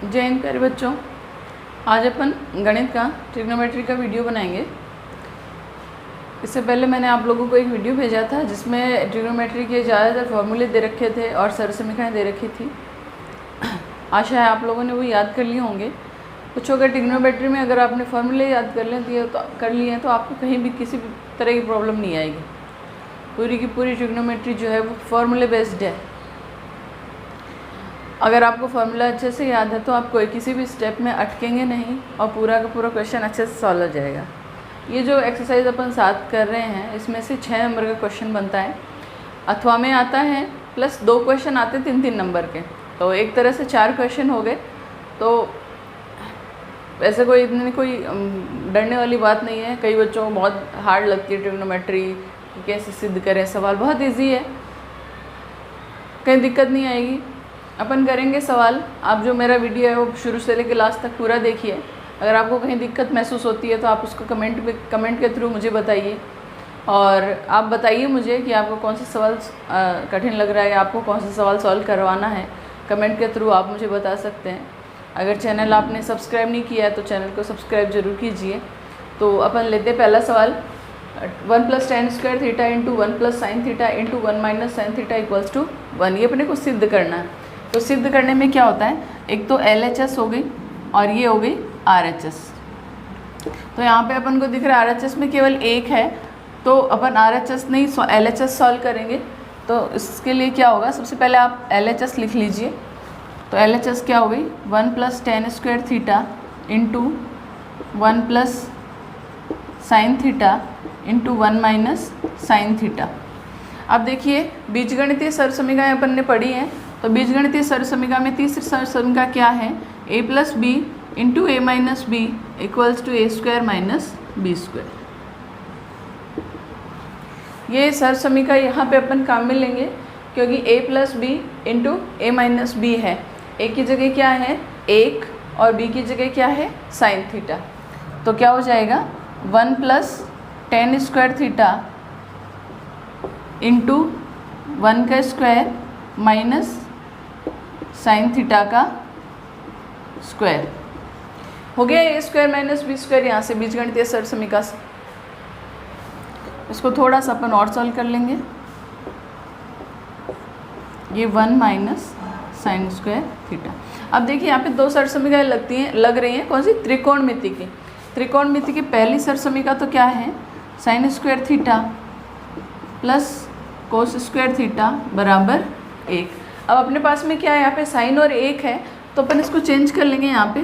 जय हिंद प्यारे बच्चों। आज अपन गणित का ट्रिग्नोमेट्री का वीडियो बनाएंगे। इससे पहले मैंने आप लोगों को एक वीडियो भेजा था जिसमें ट्रिग्नोमेट्री के ज़्यादातर फॉर्मूले दे रखे थे और सरसमीकाएँ दे रखी थी। आशा है आप लोगों ने वो याद कर लिए होंगे। कुछ अगर ट्रिग्नोमेट्री में अगर आपने फॉर्मूले याद कर लिए हैं तो आपको कहीं भी किसी भी तरह की प्रॉब्लम नहीं आएगी। पूरी की पूरी ट्रिग्नोमेट्री जो है वो फॉर्मूले बेस्ड है। अगर आपको फार्मूला अच्छे से याद है तो आप कोई किसी भी स्टेप में अटकेंगे नहीं और पूरा का पूरा क्वेश्चन अच्छे से सॉल्व हो जाएगा। ये जो एक्सरसाइज अपन साथ कर रहे हैं इसमें से 6 नंबर का क्वेश्चन बनता है। अथवा में आता है प्लस 2 क्वेश्चन आते हैं 3-3 नंबर के, तो एक तरह से 4 क्वेश्चन हो गए। तो वैसे कोई डरने वाली बात नहीं है। कई बच्चों को बहुत हार्ड लगती है ट्रिग्नोमेट्री, कैसे सिद्ध करें। सवाल बहुत ईजी है, कहीं दिक्कत नहीं आएगी। अपन करेंगे सवाल। आप जो मेरा वीडियो है वो शुरू से लेकर लास्ट तक पूरा देखिए। अगर आपको कहीं दिक्कत महसूस होती है तो आप उसको कमेंट के थ्रू मुझे बताइए, और आप बताइए मुझे कि आपको कौन सा सवाल कठिन लग रहा है या आपको कौन सा सवाल सॉल्व करवाना है। कमेंट के थ्रू आप मुझे बता सकते हैं। अगर चैनल आपने सब्सक्राइब नहीं किया है तो चैनल को सब्सक्राइब जरूर कीजिए। तो अपन लेते पहला सवाल। 1 + tan² theta into 1 + sin theta into 1 - sin theta equals to 1। ये अपने को सिद्ध करना है। तो सिद्ध करने में क्या होता है, एक तो LHS हो गई और ये हो गई RHS। तो यहाँ पे अपन को दिख रहा है RHS में केवल एक है, तो अपन RHS नहीं LHS सॉल्व करेंगे। तो इसके लिए क्या होगा, सबसे पहले आप LHS लिख लीजिए। तो LHS क्या हो गई, 1 + tan² theta into 1 + sin theta into 1 - sin theta. अब देखिए बीजगणितीय सरसमीकाएँ अपन ने पढ़ी हैं। तो बीजगणितीय सरसमीका में तीसरी सरसमीका क्या है, a + b into a - b equals to a² - b²। ये सरसमीका यहाँ पे अपन काम में लेंगे क्योंकि a + b into a - b है। a की जगह क्या है 1 और b की जगह क्या है sin थीटा। तो क्या हो जाएगा 1 + tan² थीटा इंटू 1 का स्क्वायर माइनस sin थीटा का स्क्वायर हो गया। a² - b² यहाँ से बीजगणितीय सरसमीका से। इसको थोड़ा सा अपन और सॉल्व कर लेंगे। ये 1 - sin² थीटा। अब देखिए यहाँ पे 2 सरसमीकाएँ लग रही हैं। कौन सी, त्रिकोणमिति की। त्रिकोणमिति की पहली सरसमीका तो क्या है, sin² theta plus cos² theta बराबर 1। अब अपने पास में क्या है, यहाँ पे साइन और 1 है, तो अपन इसको चेंज कर लेंगे। यहाँ पे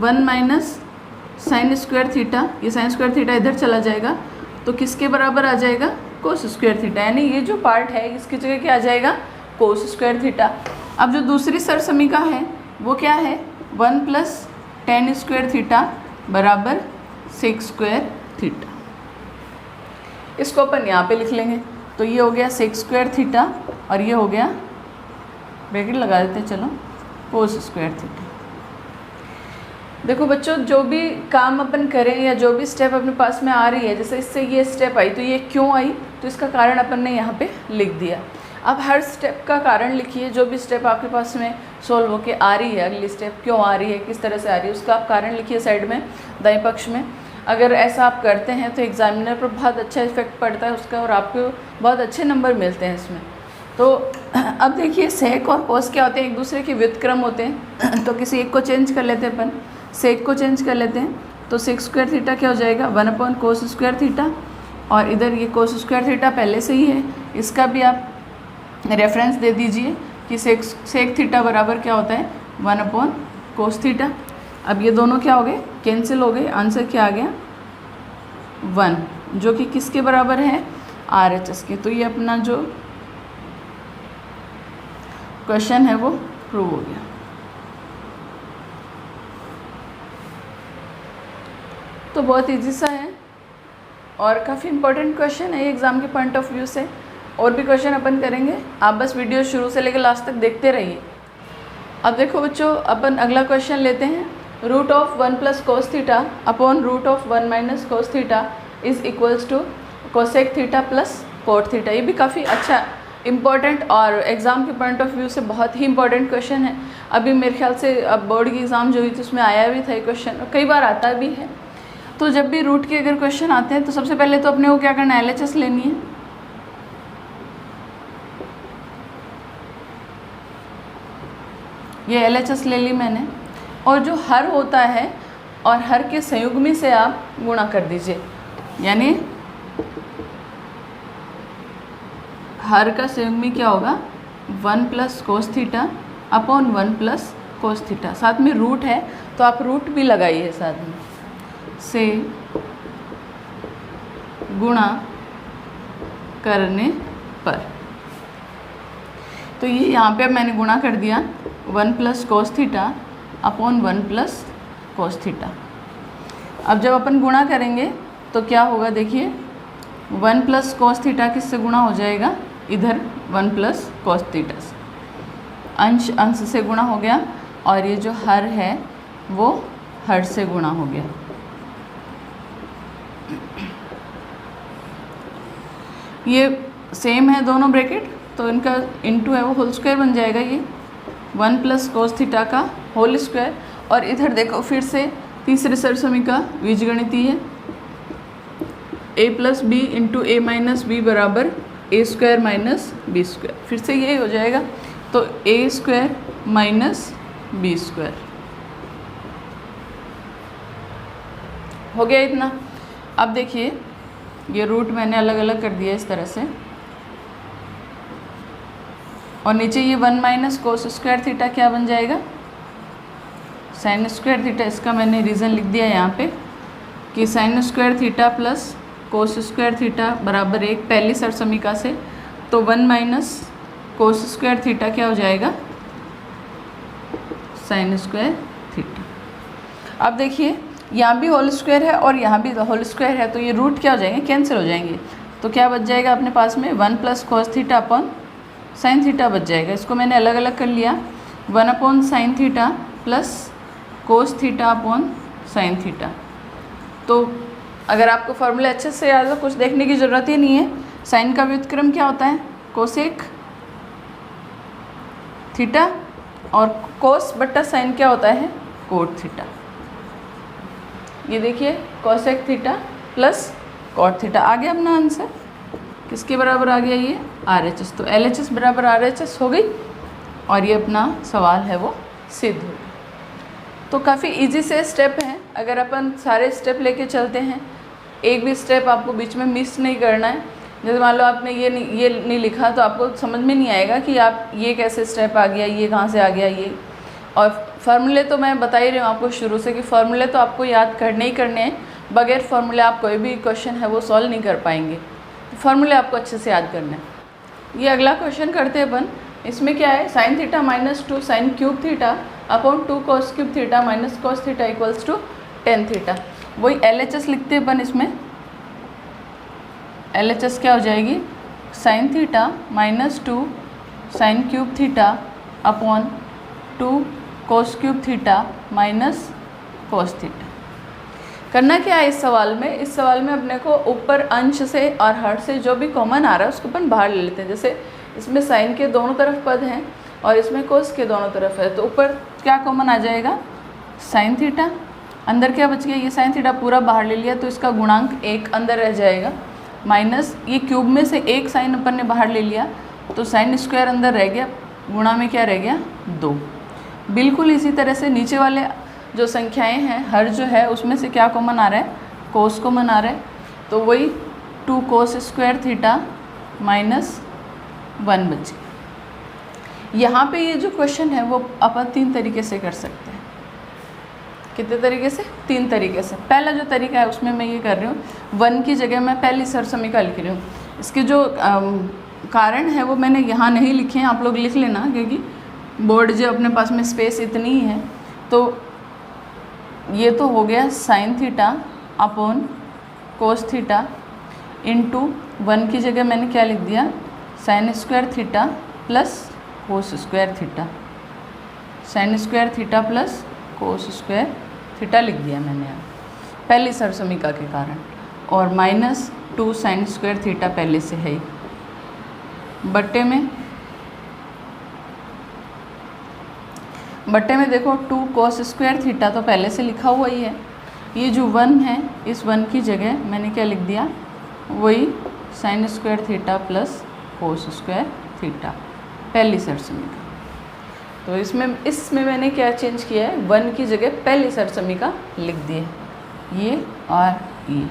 1 - sin² थीटा, ये sin² थीटा इधर चला जाएगा तो किसके बराबर आ जाएगा, cos² थीटा। यानी ये जो पार्ट है इसकी जगह क्या आ जाएगा, cos² थीटा। अब जो दूसरी सरसमीका है वो क्या है, 1 + tan² थीटा बराबर sec² थीटा। इसको अपन यहाँ पे लिख लेंगे। तो ये हो गया sec² थीटा और ये हो गया, ब्रैकेट लगा देते हैं चलो, cos² थीटा। देखो बच्चों, जो भी काम अपन करें या जो भी स्टेप अपने पास में आ रही है, जैसे इससे ये स्टेप आई तो ये क्यों आई, तो इसका कारण अपन ने यहाँ पे लिख दिया। अब हर स्टेप का कारण लिखिए। जो भी स्टेप आपके पास में सोल्व होके आ रही है, अगली स्टेप क्यों आ रही है, किस तरह से आ रही है, उसका आप कारण लिखिए साइड में दाएं पक्ष में। अगर ऐसा आप करते हैं तो एग्जामिनर पर बहुत अच्छा इफेक्ट पड़ता है उसका और आपको बहुत अच्छे नंबर मिलते हैं इसमें। तो अब देखिए सेक और कोस क्या होते हैं, एक दूसरे के व्युत्क्रम होते हैं। तो किसी एक को चेंज कर लेते हैं अपन, सेक को चेंज कर लेते हैं। तो sec² थीटा क्या हो जाएगा, 1 / cos² थीटा, और इधर ये cos² थीटा पहले से ही है, इसका भी आप रेफरेंस दे दीजिए कि सेक थीटा बराबर क्या होता है, 1 / cos थीटा। अब ये दोनों क्या हो गए, कैंसिल हो गए। आंसर क्या आ गया 1, जो कि किसके बराबर है, RHS के। तो ये अपना जो क्वेश्चन है वो प्रूव हो गया। तो बहुत इजी सा है और काफ़ी इम्पोर्टेंट क्वेश्चन है एग्ज़ाम के पॉइंट ऑफ व्यू से। और भी क्वेश्चन अपन करेंगे, आप बस वीडियो शुरू से लेकर लास्ट तक देखते रहिए। अब देखो बच्चों, अपन अगला क्वेश्चन लेते हैं। √1 + cos theta upon √1 - cos theta is equals to cosec theta plus cot theta. ये भी काफ़ी अच्छा इम्पॉर्टेंट और एग्ज़ाम के पॉइंट ऑफ व्यू से बहुत ही इम्पॉर्टेंट क्वेश्चन है। अभी मेरे ख्याल से अब बोर्ड की एग्ज़ाम जो हुई थी उसमें आया भी था ये क्वेश्चन, और कई बार आता भी है। तो जब भी रूट के अगर क्वेश्चन आते हैं तो सबसे पहले तो अपने को क्या करना है, LHS लेनी है। ये LHS ले ली मैंने, और जो हर होता है और हर के संयुग्मी से आप गुणा कर दीजिए, यानी हर का संयुग्मी क्या होगा 1 plus cos theta upon 1 plus cos theta. साथ में रूट है तो आप रूट भी लगाइए साथ में, से गुणा करने पर। तो ये यहाँ पे अब मैंने गुणा कर दिया 1 plus cos theta upon 1 plus cos theta. अब जब अपन गुणा करेंगे तो क्या होगा, देखिए 1 प्लस कोस थीटा किससे गुणा हो जाएगा, इधर 1 प्लस कोस थीटा से, अंश अंश से गुणा हो गया, और ये जो हर है वो हर से गुणा हो गया। ये सेम है दोनों ब्रैकेट, तो इनका इनटू है वो होल स्क्वायर बन जाएगा, ये 1 प्लस कोस थीटा का होल स्क्वायर। और इधर देखो फिर से तीसरे सरसमीका बीजगणितीय है, a plus B into A minus B बराबर A square minus B square. फिर से यही हो जाएगा, तो A square minus B square हो गया इतना। अब देखिए ये रूट मैंने अलग अलग कर दिया इस तरह से, और नीचे ये 1 माइनस कोस स्क्वायर थीटा क्या बन जाएगा, साइन स्क्वायर थीटा। इसका मैंने रीज़न लिख दिया यहाँ पे कि sign square theta plus cos square theta बराबर 1 पहली सरसमीका से, तो 1 माइनस कोस स्क्वायर थीटा क्या हो जाएगा, साइन स्क्वायर थीटा। अब देखिए यहाँ भी होल स्क्वायर है और यहाँ भी होल स्क्वायर है, तो ये रूट क्या हो जाएंगे, कैंसिल हो जाएंगे। तो क्या बच जाएगा अपने पास में 1 plus cos theta upon sine theta बच जाएगा। इसको मैंने अलग अलग कर लिया, 1 upon sine theta plus cos theta upon sine theta. तो अगर आपको फॉर्मूला अच्छे से याद हो, कुछ देखने की ज़रूरत ही नहीं है। साइन का व्युत्क्रम क्या होता है, कोसेक थीटा, और कोस बट्टा साइन क्या होता है, कोट थीटा। ये देखिए cosec theta plus cot theta आ गया अपना आंसर। किसके बराबर आ गया, ये RHS। तो LHS बराबर RHS हो गई, और ये अपना सवाल है वो सिद्ध हो गया। तो काफ़ी इजी से स्टेप हैं, अगर अपन सारे स्टेप लेके चलते हैं, एक भी स्टेप आपको बीच में मिस नहीं करना है। जैसे मान लो आपने ये नहीं लिखा तो आपको समझ में नहीं आएगा कि आप ये कैसे स्टेप आ गया, ये कहाँ से आ गया ये। और फार्मूले तो मैं बता ही रही हूँ आपको शुरू से कि फार्मूले तो आपको याद करने ही करने हैं, बगैर फार्मूले आप कोई भी क्वेश्चन है वो सॉल्व नहीं कर पाएंगे। तो फार्मूले आपको अच्छे से याद करना है। ये अगला क्वेश्चन करते हैं अपन। इसमें क्या है, sine theta minus 2 sine cube theta upon 2 cos cube theta minus cos theta equals to tan theta. वही LHS लिखते हैं अपन। इसमें LHS क्या हो जाएगी, sign theta minus 2 sine cube theta upon 2 cos cube theta minus cos theta. करना क्या है इस सवाल में, इस सवाल में अपने को ऊपर अंश से और हर से जो भी कॉमन आ रहा है उसको अपन बाहर ले लेते हैं। जैसे इसमें साइन के दोनों तरफ पद हैं और इसमें कोस के दोनों तरफ है, तो ऊपर क्या कॉमन आ जाएगा, साइन थीटा। अंदर क्या बच गया, ये साइन थीटा पूरा बाहर ले लिया तो इसका गुणांक 1 अंदर रह जाएगा, माइनस ये क्यूब में से एक साइन अपन ने बाहर ले लिया तो साइन स्क्वायर अंदर रह गया, गुणा में क्या रह गया 2। बिल्कुल इसी तरह से नीचे वाले जो संख्याएं हैं, हर जो है उसमें से क्या कॉमन आ रहा है, कोस कॉमन आ रहा है, तो वही 2 कोस स्क्वायर थीटा माइनस 1 बचे। यहाँ पे ये जो क्वेश्चन है वो अपन 3 तरीके से कर सकते हैं। कितने तरीके से, 3 तरीके से। पहला जो तरीका है उसमें मैं ये कर रही हूँ 1 की जगह मैं पहली सरसमीका लिख रही हूँ। इसके जो कारण है वो मैंने यहाँ नहीं लिखे हैं, आप लोग लिख लेना, क्योंकि बोर्ड जो अपने पास में स्पेस इतनी ही है। तो ये तो हो गया sine theta upon cos theta into 1 की जगह मैंने क्या लिख दिया, sign square theta plus cos square theta, sign square theta plus cos square theta लिख दिया मैंने यहाँ पहली सरसमीका के कारण, और माइनस 2 साइन स्क्वायर थीटा पहले से है ही। बट्टे में देखो 2 cos स्क्वायर थीटा तो पहले से लिखा हुआ ही है। ये जो 1 है, इस 1 की जगह मैंने क्या लिख दिया, वही sign square theta plus cos square theta, पहली सरसमी का। तो इसमें मैंने क्या चेंज किया है, 1 की जगह पहली सरसमी का लिख दिए, ये और ये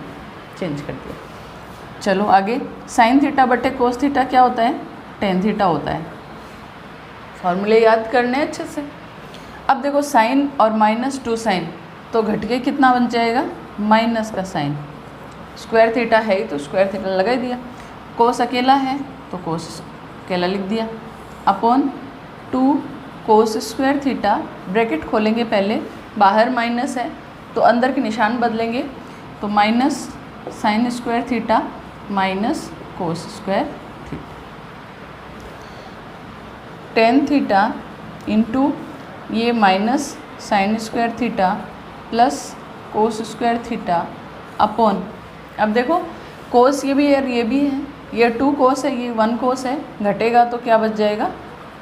चेंज कर दिया। चलो आगे, साइन थीटा बटे कोस थीटा क्या होता है, टेन थीटा होता है। फॉर्मूले याद करने हैं अच्छे से। अब देखो साइन और -2 साइन तो घट के कितना बन जाएगा, माइनस का साइन। स्क्वायर थीटा है ही तो स्क्वायर थीटा लगा ही दिया। कोस अकेला है तो कोस अकेला लिख दिया, अपॉन 2 कोस स्क्वायर थीटा, ब्रैकेट खोलेंगे पहले, बाहर माइनस है तो अंदर के निशान बदलेंगे, तो minus sine square theta minus cos square theta, tan theta into ये minus sine square theta plus cos square theta upon, अब देखो कोस ये भी है और ये भी है, ये 2 कोस है, ये 1 कोस है, घटेगा तो क्या बच जाएगा,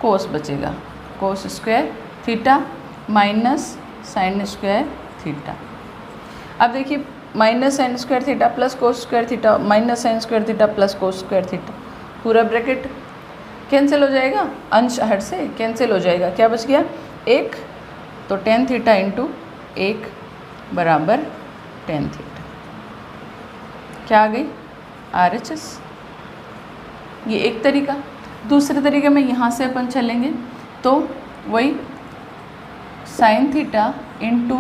कोस बचेगा, कोस square theta minus sine square theta. अब देखिए minus sine square theta plus cos square theta minus sine square theta plus cos square theta, पूरा ब्रैकेट कैंसिल हो जाएगा, अंश हट से कैंसिल हो जाएगा, क्या बच गया 1, तो टेन थीटा इंटू 1 बराबर टेन थीटा, क्या आ गई RHS। ये एक तरीका। दूसरे तरीके में यहाँ से अपन चलेंगे तो वही साइन थीटा इंटू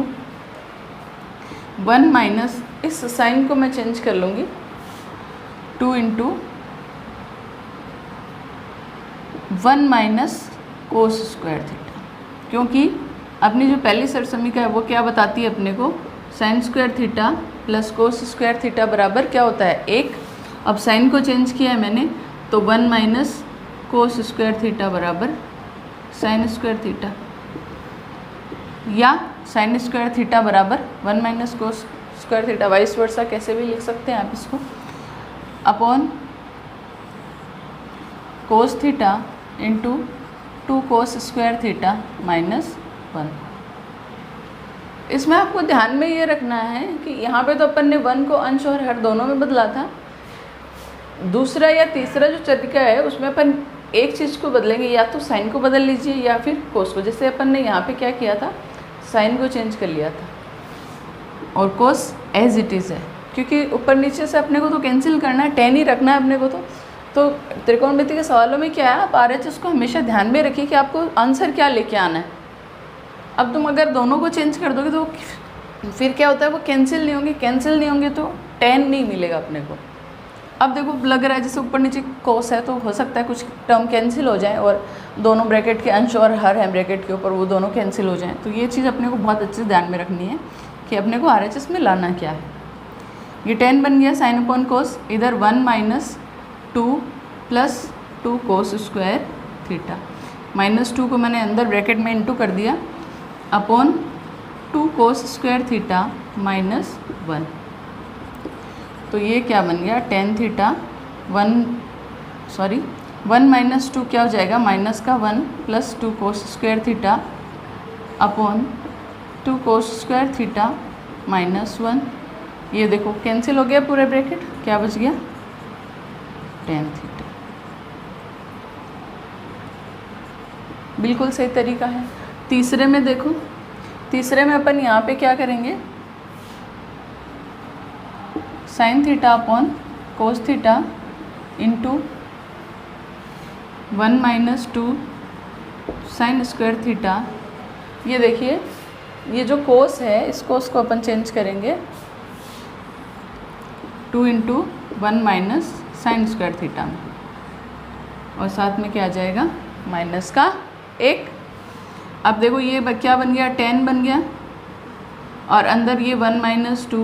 1 माइनस, इस साइन को मैं चेंज कर लूँगी, 2 into 1 minus cos square theta, क्योंकि अपनी जो पहली सरसमीका है वो क्या बताती है अपने को, sign square theta plus cos square theta बराबर क्या होता है 1। अब साइन को चेंज किया है मैंने तो 1 माइनस कोस स्क्वायर थीटा बराबर साइन स्क्वायर थीटा, या साइन स्क्वायर थीटा बराबर 1 minus cos square theta, vice versa कैसे भी लिख सकते हैं आप इसको, अपॉन कोस थीटा इंटू 2 कोस स्क्वायर थीटा माइनस 1। इसमें आपको ध्यान में ये रखना है कि यहाँ पे तो अपन ने 1 को अंश और हर दोनों में बदला था, दूसरा या तीसरा जो तरीका है उसमें अपन एक चीज़ को बदलेंगे, या तो साइन को बदल लीजिए या फिर कोस को। जैसे अपन ने यहाँ पे क्या किया था, साइन को चेंज कर लिया था और कोस एज इट इज़ है, क्योंकि ऊपर नीचे से अपने को तो कैंसिल करना है, 10 ही रखना है अपने को। तो त्रिकोणमिति के सवालों में क्या है, आप RHS को हमेशा ध्यान में रखिए कि आपको आंसर क्या लेके आना है। अब तुम अगर दोनों को चेंज कर दोगे तो फिर क्या होता है, वो कैंसिल नहीं होंगे तो 10 नहीं मिलेगा अपने को। अब देखो लग रहा है जैसे ऊपर नीचे कोस है तो हो सकता है कुछ टर्म कैंसिल हो जाए और दोनों ब्रैकेट के अंश और हर है ब्रैकेट के ऊपर वो दोनों कैंसिल हो जाएं। तो ये चीज़ अपने को बहुत अच्छे से ध्यान में रखनी है कि अपने को RHS में लाना क्या है। ये 10 बन गया साइन अपॉन कोस, इधर 1 माइनस 2 प्लस 2 कोस स्क्वायर थीटा, -2 को मैंने अंदर ब्रैकेट में इंटू कर दिया, अपॉन 2 कोस स्क्वायर थीटा माइनस 1। तो ये क्या बन गया, टेन थीटा 1 माइनस 2 क्या हो जाएगा, माइनस का 1 प्लस 2 कोस स्क्वायर थीटा अपॉन 2 कोस स्क्वायर थीटा माइनस 1। ये देखो कैंसिल हो गया पूरे ब्रैकेट, क्या बच गया, टेन थीटा। बिल्कुल सही तरीका है। तीसरे में देखो, तीसरे में अपन यहाँ पे क्या करेंगे, sine theta upon cos theta into 1 minus 2 sign square theta. ये देखिए ये जो कोस है इस कोस को अपन चेंज करेंगे 2 into 1 minus sine square theta में, और साथ में क्या आ जाएगा, माइनस का 1। अब देखो ये क्या बन गया, 10 बन गया, और अंदर ये 1 माइनस 2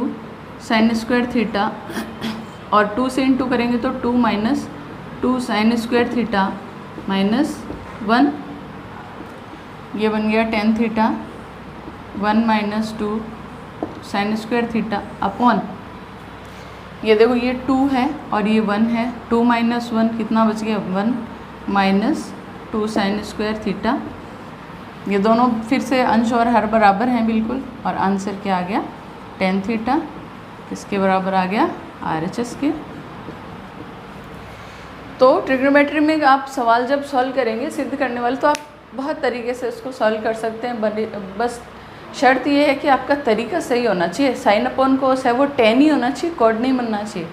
साइन स्क्वायर थीटा, और 2 से इंटू करेंगे तो 2 minus 2 sign square theta minus 1। ये बन गया 10 theta 1 minus 2 sign square theta upon, ये देखो ये 2 है और ये 1 है, 2 माइनस 1 कितना बच गया, 1, माइनस 2 साइन स्क्वायर थीटा। ये दोनों फिर से अंश और हर बराबर हैं बिल्कुल, और आंसर क्या आ गया, टेन थीटा किसके बराबर आ गया, RHS के। तो ट्रिग्नोमेट्री में आप सवाल जब सॉल्व करेंगे सिद्ध करने वाले, तो आप बहुत तरीके से उसको सॉल्व कर सकते हैं। बस शर्त ये है कि आपका तरीका सही होना चाहिए। साइन अपॉन कोस है वो टेन ही होना चाहिए, कॉड नहीं बनना चाहिए।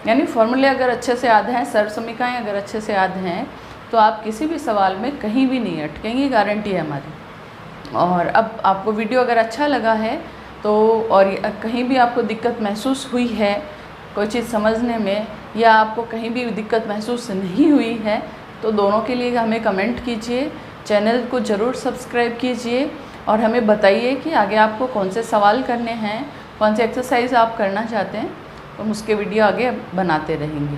यानी फॉर्मूले अगर अच्छे से याद हैं, सर्व समीकरण अगर अच्छे से याद हैं, तो आप किसी भी सवाल में कहीं भी नहीं अटकेंगे, गारंटी है हमारी। और अब आपको वीडियो अगर अच्छा लगा है तो, और कहीं भी आपको दिक्कत महसूस हुई है कोई चीज़ समझने में, या आपको कहीं भी दिक्कत महसूस नहीं हुई है, तो दोनों के लिए हमें कमेंट कीजिए, चैनल को ज़रूर सब्सक्राइब कीजिए और हमें बताइए कि आगे आपको कौन से सवाल करने हैं, कौन से एक्सरसाइज आप करना चाहते हैं, तो हम उसके वीडियो आगे बनाते रहेंगे।